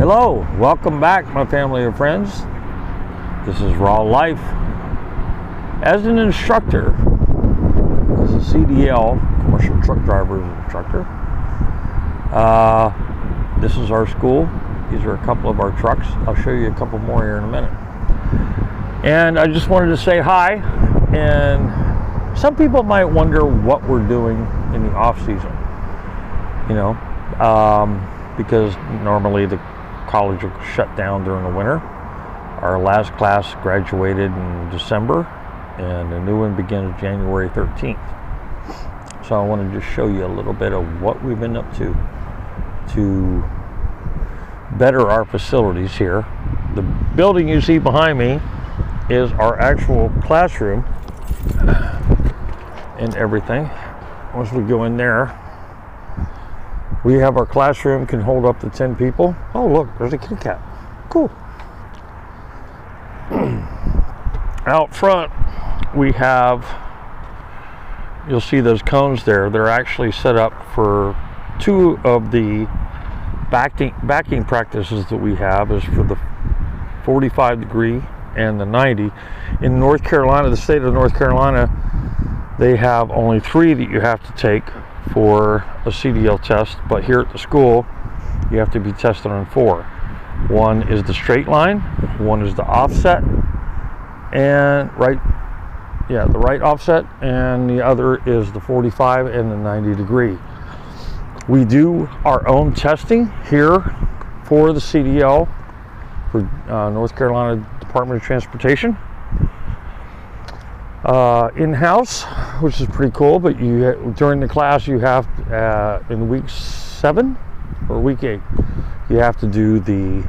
Hello, welcome back, my family and friends. This is Raw Life. As an instructor, as a CDL, commercial truck driver instructor, this is our school. These are a couple of our trucks. I'll show you a couple more here in a minute. And I just wanted to say hi. And some people might wonder what we're doing in the off season. You know, because normally the college will shut down during the winter. Our last class graduated in December, and the new one begins January 13th. So I want to just show you a little bit of what we've been up to better our facilities here. The building you see behind me is our actual classroom and everything. Once we go in there, we have our classroom, can hold up to 10 people. Oh, look, there's a kitty cat. Cool. Out front, we have, you'll see those cones there. They're actually set up for two of the backing practices that we have is for the 45 degree and the 90. In North Carolina, the state of North Carolina, they have only 3 that you have to take for a CDL test, but here at the school you have to be tested on 4. One is the straight line, one is the offset, and the right offset, and the other is the 45 and the 90 degree. We do our own testing here for the CDL for North Carolina Department of Transportation. In-house, which is pretty cool, but during the class you have in week 7 or week 8 you have to do the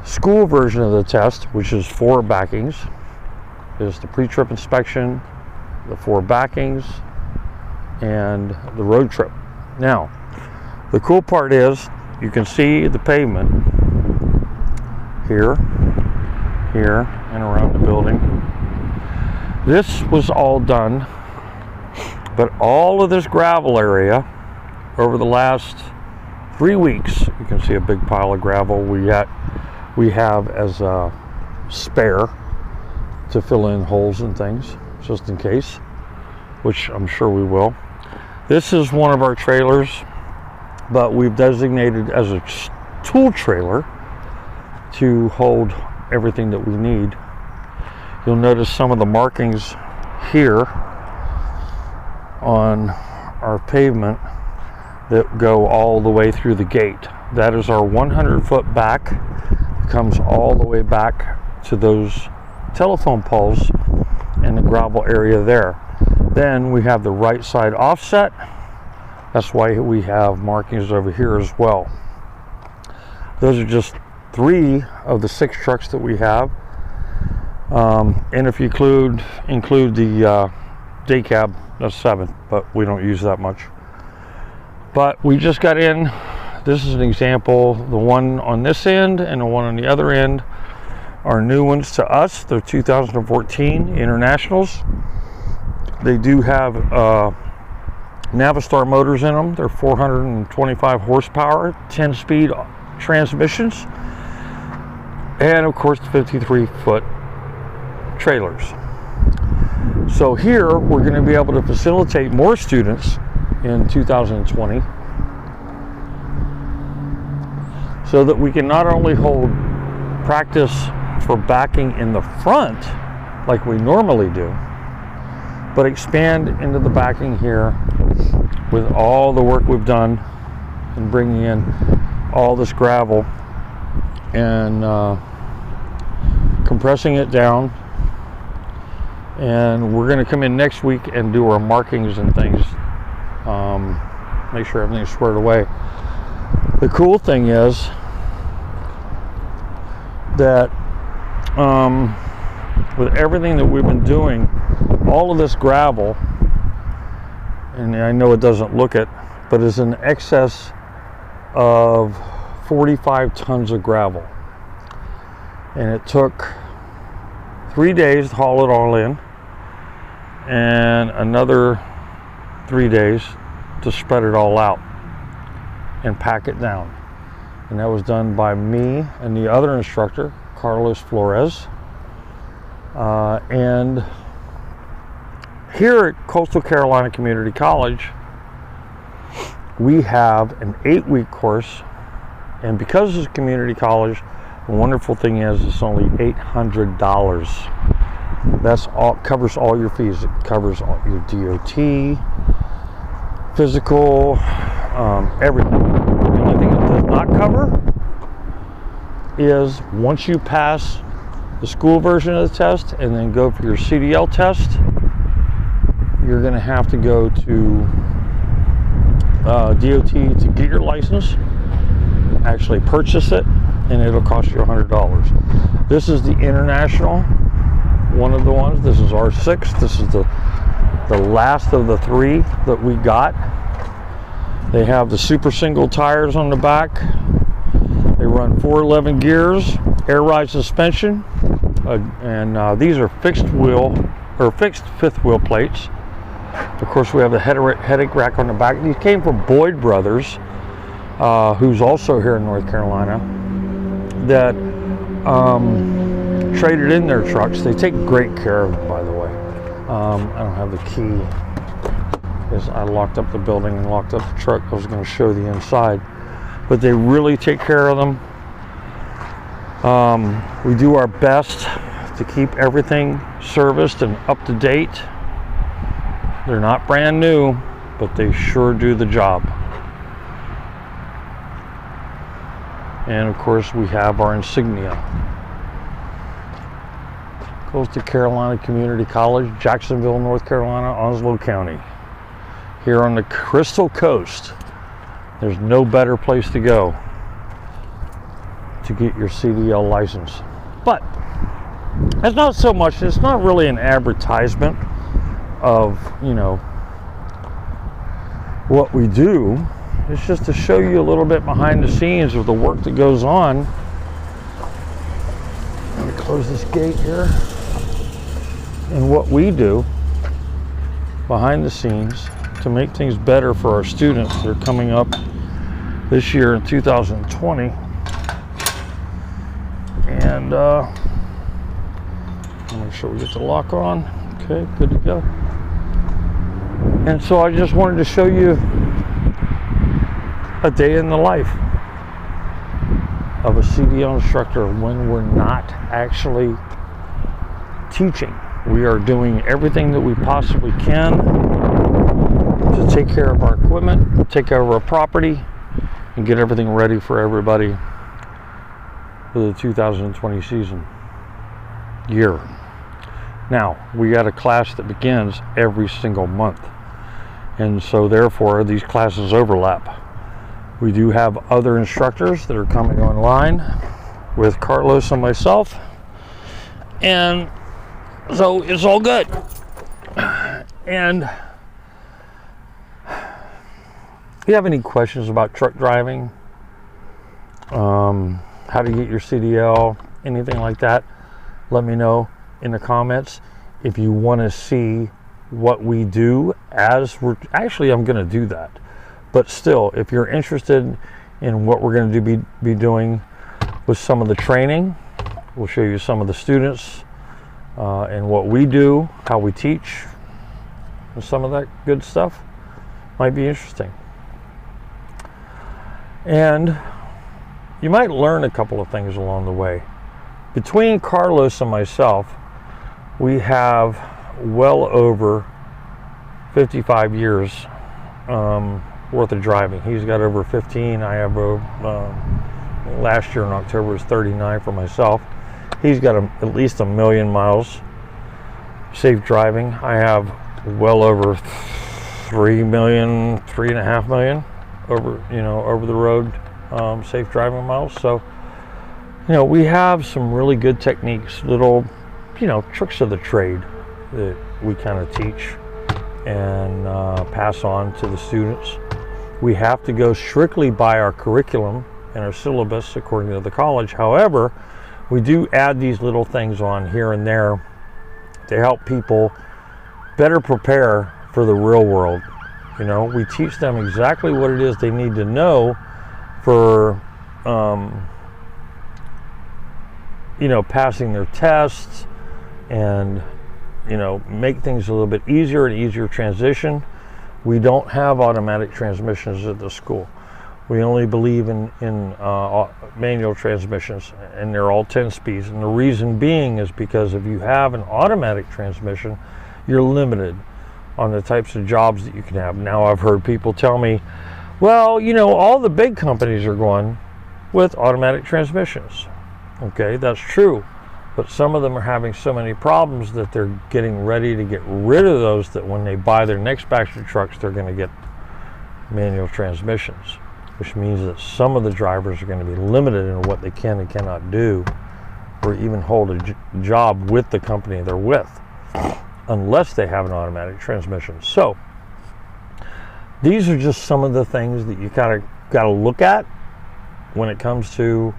school version of the test, which is 4 backings. There's the pre-trip inspection, the 4 backings, and the road trip. Now, the cool part is you can see the pavement here, and around the building. This was all done, but all of this gravel area over the last 3 weeks, you can see a big pile of gravel we have as a spare to fill in holes and things, just in case, which I'm sure we will. This is one of our trailers, but we've designated as a tool trailer to hold everything that we need. You'll notice some of the markings here on our pavement that go all the way through the gate. That is our 100-foot back. It comes all the way back to those telephone poles and the gravel area there. Then we have the right side offset. That's why we have markings over here as well. Those are just 3 of the 6 trucks that we have. And if you include the day cab, that's 7, but we don't use that much. But we just got in. This is an example. The one on this end and the one on the other end are new ones to us. They're 2014 Internationals. They do have Navistar motors in them. They're 425 horsepower, 10-speed transmissions, and of course the 53-foot trailers. So here we're going to be able to facilitate more students in 2020 so that we can not only hold practice for backing in the front like we normally do, but expand into the backing here with all the work we've done in bringing in all this gravel and compressing it down. And we're going to come in next week and do our markings and things, make sure everything's squared away. The cool thing is that with everything that we've been doing, all of this gravel, and I know it doesn't look it, but is in excess of 45 tons of gravel. And it took 3 days to haul it all in, and another 3 days to spread it all out and pack it down. and that was done by me and the other instructor, Carlos Flores. And here at Coastal Carolina Community College, we have an 8-week course, and because it's a community college, the wonderful thing is it's only $800. That's all, covers all your fees. It covers all your DOT, physical, everything. The only thing it does not cover is once you pass the school version of the test and then go for your CDL test, you're going to have to go to DOT to get your license, actually purchase it, and it'll cost you $100. This is the international, one of the ones. This is R6. This is the last of the 3 that we got. They have the super single tires on the back. They run 411 gears, air ride suspension, and these are fixed fifth wheel plates. Of course, we have the headache rack on the back. These came from Boyd Brothers, who's also here in North Carolina, that traded in their trucks. They take great care of them, by the way. I don't have the key because I locked up the building and locked up the truck. I was going to show the inside, but they really take care of them. We do our best to keep everything serviced and up to date. They're not brand new, but they sure do the job. And of course, we have our insignia. Coastal Carolina Community College, Jacksonville, North Carolina, Onslow County. Here on the Crystal Coast, there's no better place to go to get your CDL license. But it's not so much, it's not really an advertisement of, you know, what we do. It's just to show you a little bit behind the scenes of the work that goes on. Let me close this gate here. And what we do behind the scenes to make things better for our students that are coming up this year in 2020. And make sure we get the lock on. Okay, good to go. And so I just wanted to show you a day in the life of a CDL instructor when we're not actually teaching. We are doing everything that we possibly can to take care of our equipment, take care of our property, and get everything ready for everybody for the 2020 season year. Now, we got a class that begins every single month, and so therefore these classes overlap. We do have other instructors that are coming online with Carlos and myself, and so it's all good. And if you have any questions about truck driving, how to get your CDL, anything like that, let me know in the comments. If you want to see what we do as we're actually, I'm going to do that. But still, if you're interested in what we're going to be doing with some of the training, we'll show you some of the students and what we do, how we teach, and some of that good stuff might be interesting. And you might learn a couple of things along the way. Between Carlos and myself, we have well over 55 years worth of driving. He's got over 15. I have last year in October was 39 for myself. He's got at least 1 million miles safe driving. I have well over 3.5 million over the road safe driving miles. So, you know, we have some really good techniques, little, tricks of the trade that we kind of teach and pass on to the students. We have to go strictly by our curriculum and our syllabus according to the college. However, we do add these little things on here and there to help people better prepare for the real world. We teach them exactly what it is they need to know for passing their tests and, make things a little bit easier and easier transition. We don't have automatic transmissions at the school. We only believe in manual transmissions, and they're all 10 speeds. And the reason being is because if you have an automatic transmission, you're limited on the types of jobs that you can have. Now, I've heard people tell me, well, all the big companies are going with automatic transmissions. Okay, that's true. But some of them are having so many problems that they're getting ready to get rid of those, that when they buy their next batch of trucks, they're going to get manual transmissions, which means that some of the drivers are going to be limited in what they can and cannot do, or even hold a job with the company they're with, unless they have an automatic transmission. So these are just some of the things that you got to look at when it comes to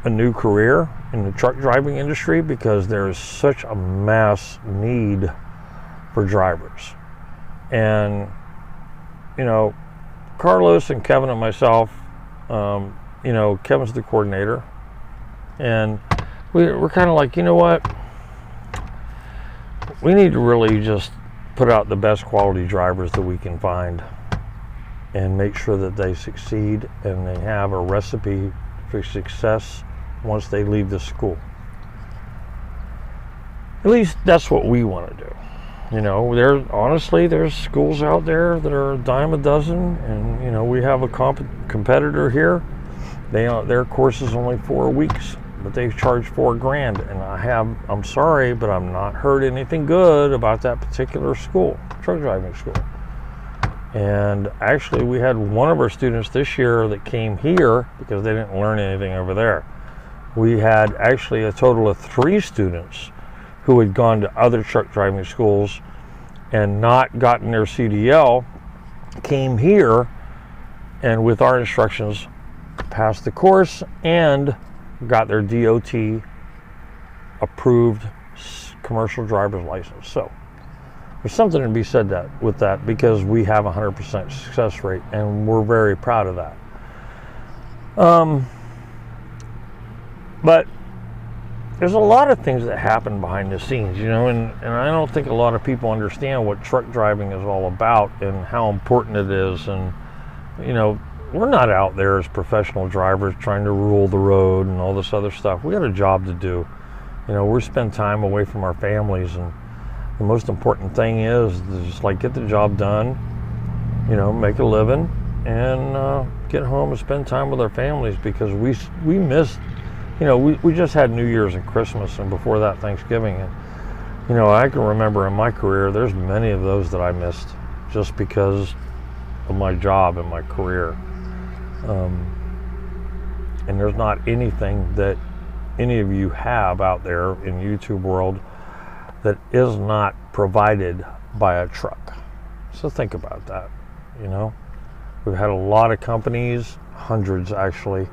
a new career in the truck driving industry, because there is such a mass need for drivers. And Carlos and Kevin and myself, Kevin's the coordinator, and we're kind of like, what, we need to really just put out the best quality drivers that we can find and make sure that they succeed and they have a recipe for success once they leave the school. At least that's what we want to do. There's schools out there that are a dime a dozen, and we have a competitor here. Their course is only 4 weeks, but they charge $4,000, and I'm sorry, but I'm not heard anything good about that particular school, truck driving school. And actually, we had one of our students this year that came here because they didn't learn anything over there. We had actually a total of 3 students who had gone to other truck driving schools and not gotten their CDL, came here, and with our instructions passed the course and got their DOT approved commercial driver's license. So there's something to be said with that, because we have a 100% success rate, and we're very proud of that. But there's a lot of things that happen behind the scenes, and I don't think a lot of people understand what truck driving is all about and how important it is. And, we're not out there as professional drivers trying to rule the road and all this other stuff. We got a job to do. We spend time away from our families, and the most important thing is just get the job done, make a living, and get home and spend time with our families, because we missed. We just had New Year's and Christmas, and before that, Thanksgiving. And, I can remember in my career, there's many of those that I missed just because of my job and my career. And there's not anything that any of you have out there in YouTube world that is not provided by a truck. So think about that, We've had a lot of companies, hundreds actually,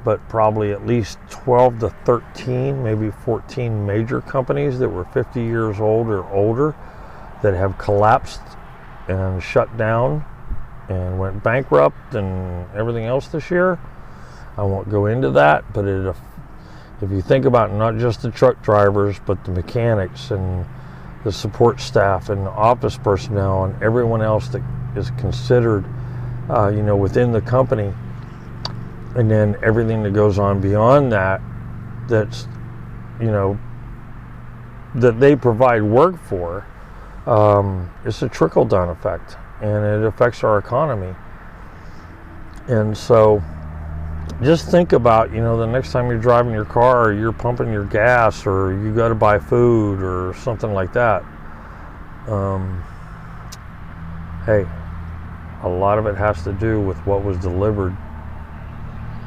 but probably at least 12 to 13, maybe 14 major companies that were 50 years old or older that have collapsed and shut down and went bankrupt and everything else this year. I won't go into that, but if you think about not just the truck drivers, but the mechanics and the support staff and the office personnel and everyone else that is considered, within the company, and then everything that goes on beyond that, that's, that they provide work for, it's a trickle-down effect, and it affects our economy. And so just think about, the next time you're driving your car, or you're pumping your gas, or you got to buy food or something like that. Hey, a lot of it has to do with what was delivered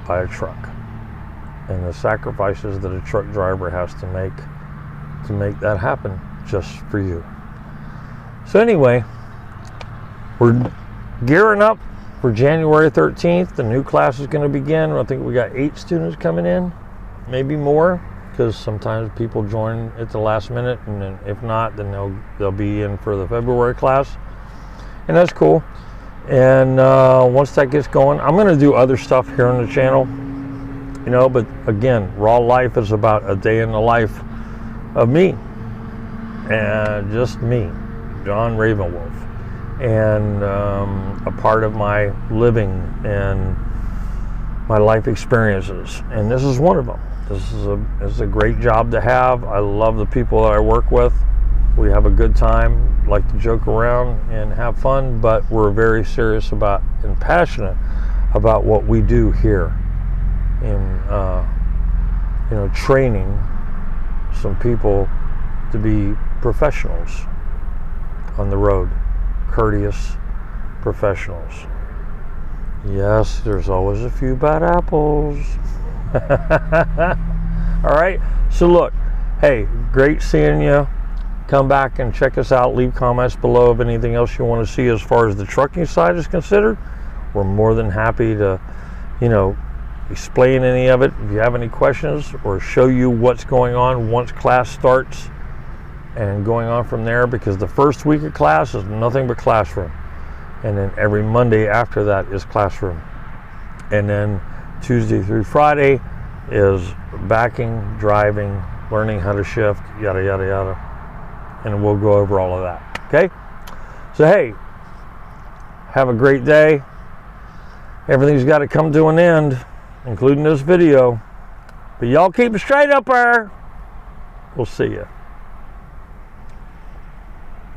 by a truck, and the sacrifices that a truck driver has to make that happen just for you. So anyway, we're gearing up for January 13th. The new class is going to begin. I think we got 8 students coming in, maybe more, because sometimes people join at the last minute, and then if not, then they'll be in for the February class, and that's cool. And once that gets going, I'm going to do other stuff here on the channel, you know, but again, Raw Life is about a day in the life of me, and just me, John Ravenwolf, and a part of my living and my life experiences, and this is one of them. This is a great job to have. I love the people that I work with. We have a good time, like to joke around and have fun, but we're very serious about and passionate about what we do here in you know, training some people to be professionals on the road, courteous professionals. Yes, there's always a few bad apples. All right, so look, hey, great seeing you. Come back and check us out. Leave comments below of anything else you want to see as far as the trucking side is considered. We're more than happy to, you know, explain any of it if you have any questions, or show you what's going on once class starts and going on from there, because the first week of class is nothing but classroom, and then every Monday after that is classroom, and then Tuesday through Friday is backing, driving, learning how to shift, yada yada yada, and we'll go over all of that. Okay, so hey, have a great day. Everything's got to come to an end, including this video, but y'all keep it straight up there. We'll see you.